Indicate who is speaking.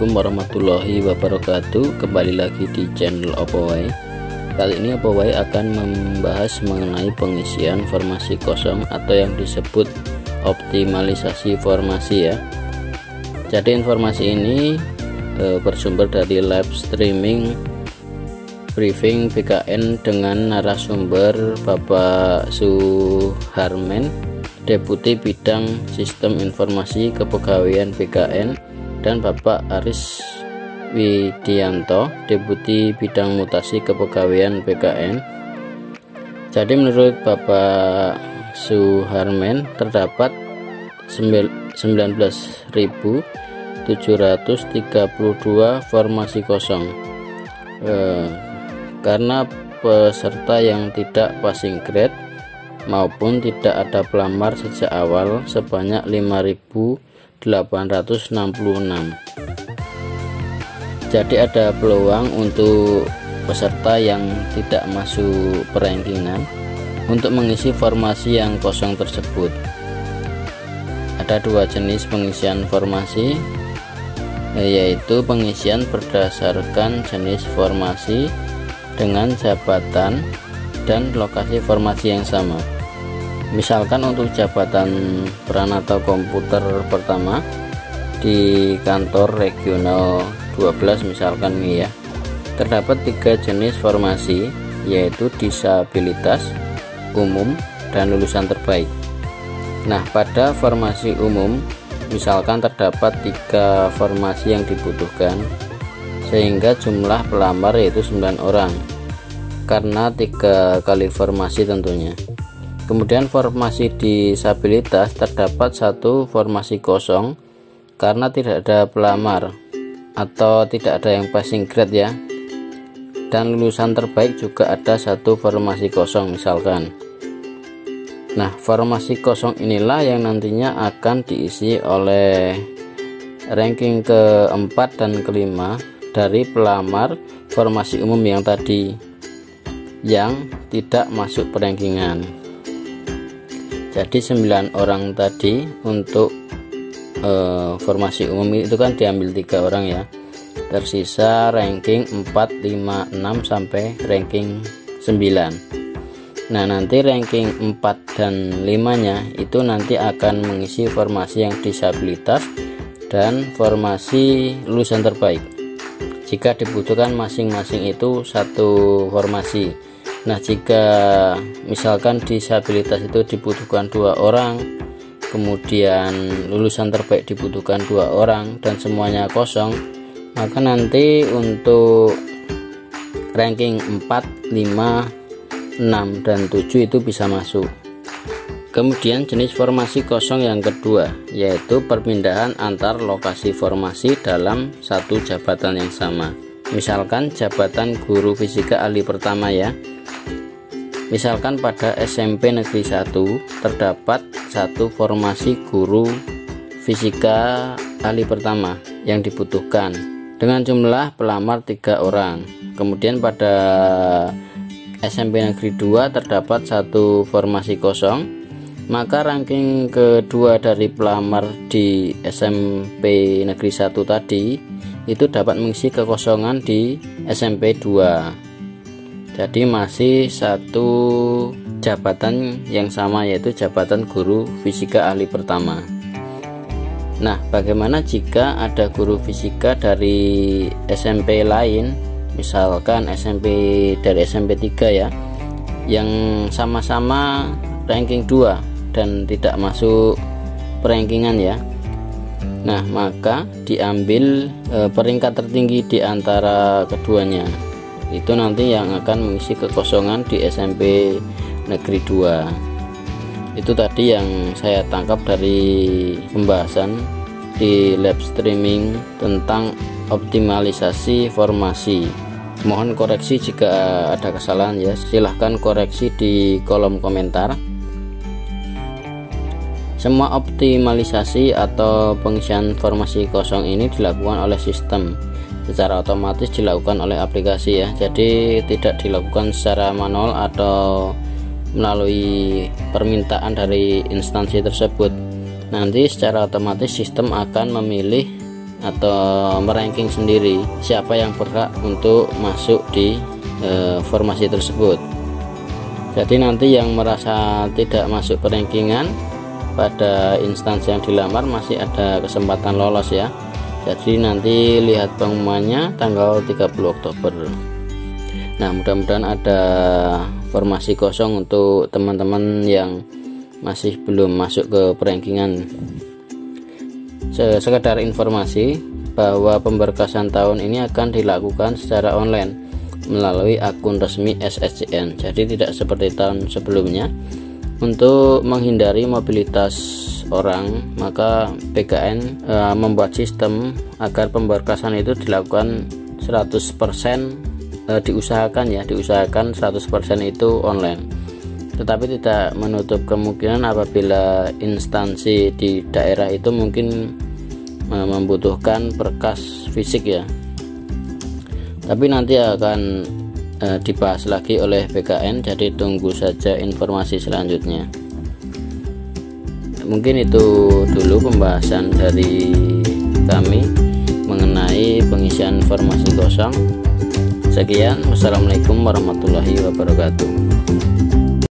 Speaker 1: Assalamualaikum warahmatullahi wabarakatuh. Kembali lagi di channel Opoway. Kali ini Opoway akan membahas mengenai pengisian formasi kosong atau yang disebut optimalisasi formasi ya. Jadi informasi ini bersumber dari live streaming briefing BKN dengan narasumber Bapak Suharmen, Deputi Bidang Sistem Informasi Kepegawaian BKN, dan Bapak Aris Widianto, Deputi Bidang Mutasi Kepegawaian BKN. Jadi menurut Bapak Suharmen terdapat 19.732 formasi kosong karena peserta yang tidak passing grade maupun tidak ada pelamar sejak awal sebanyak 5.866. Jadi ada peluang untuk peserta yang tidak masuk perankingan untuk mengisi formasi yang kosong tersebut. Ada dua jenis pengisian formasi, yaitu pengisian berdasarkan jenis formasi dengan jabatan dan lokasi formasi yang sama. Misalkan untuk jabatan Pranata Komputer pertama di kantor regional 12 misalkan ini ya, terdapat 3 jenis formasi, yaitu disabilitas, umum, dan lulusan terbaik. Nah, pada formasi umum misalkan terdapat 3 formasi yang dibutuhkan, sehingga jumlah pelamar yaitu 9 orang karena 3 kali formasi tentunya. Kemudian formasi disabilitas terdapat 1 formasi kosong karena tidak ada pelamar atau tidak ada yang passing grade ya. Dan lulusan terbaik juga ada 1 formasi kosong misalkan. Nah, formasi kosong inilah yang nantinya akan diisi oleh ranking keempat dan kelima dari pelamar formasi umum yang tadi yang tidak masuk perankingan. Jadi 9 orang tadi untuk formasi umum itu kan diambil 3 orang ya, tersisa ranking 4, 5, 6 sampai ranking 9. Nah, nanti ranking 4 dan 5 nya itu nanti akan mengisi formasi yang disabilitas dan formasi lulusan terbaik jika dibutuhkan masing-masing itu 1 formasi. Nah, jika misalkan disabilitas itu dibutuhkan 2 orang, kemudian lulusan terbaik dibutuhkan 2 orang dan semuanya kosong, maka nanti untuk ranking 4, 5, 6, dan 7 itu bisa masuk. Kemudian jenis formasi kosong yang kedua, yaitu perpindahan antar lokasi formasi dalam satu jabatan yang sama. Misalkan jabatan guru fisika ahli pertama ya. Misalkan pada SMP Negeri 1 terdapat 1 formasi guru fisika ahli pertama yang dibutuhkan dengan jumlah pelamar 3 orang. Kemudian pada SMP Negeri 2 terdapat 1 formasi kosong, maka ranking kedua dari pelamar di SMP Negeri 1 tadi itu dapat mengisi kekosongan di SMP 2. Jadi masih 1 jabatan yang sama, yaitu jabatan guru fisika ahli pertama. Nah, bagaimana jika ada guru fisika dari SMP lain, misalkan dari SMP 3 ya, yang sama-sama ranking 2 dan tidak masuk perankingan ya. Nah, maka diambil peringkat tertinggi di antara keduanya. Itu nanti yang akan mengisi kekosongan di SMP Negeri 2. Itu tadi yang saya tangkap dari pembahasan di live streaming tentang optimalisasi formasi. Mohon koreksi jika ada kesalahan ya, silahkan koreksi di kolom komentar. Semua optimalisasi atau pengisian formasi kosong ini dilakukan oleh sistem, secara otomatis dilakukan oleh aplikasi ya. Jadi tidak dilakukan secara manual atau melalui permintaan dari instansi tersebut. Nanti secara otomatis sistem akan memilih atau meranking sendiri siapa yang berhak untuk masuk di formasi tersebut. Jadi nanti yang merasa tidak masuk perankingan pada instansi yang dilamar masih ada kesempatan lolos ya. Jadi nanti lihat pengumumannya tanggal 30 Oktober. Nah, mudah-mudahan ada formasi kosong untuk teman-teman yang masih belum masuk ke perankingan. Sekedar informasi bahwa pemberkasan tahun ini akan dilakukan secara online melalui akun resmi SSCN. Jadi tidak seperti tahun sebelumnya. Untuk menghindari mobilitas orang, maka PKN membuat sistem agar pemberkasan itu dilakukan 100% diusahakan 100% itu online. Tetapi tidak menutup kemungkinan apabila instansi di daerah itu mungkin membutuhkan berkas fisik ya. Tapi nanti akan dibahas lagi oleh BKN, jadi tunggu saja informasi selanjutnya. Mungkin itu dulu pembahasan dari kami mengenai pengisian formasi kosong. Sekian, wassalamualaikum warahmatullahi wabarakatuh.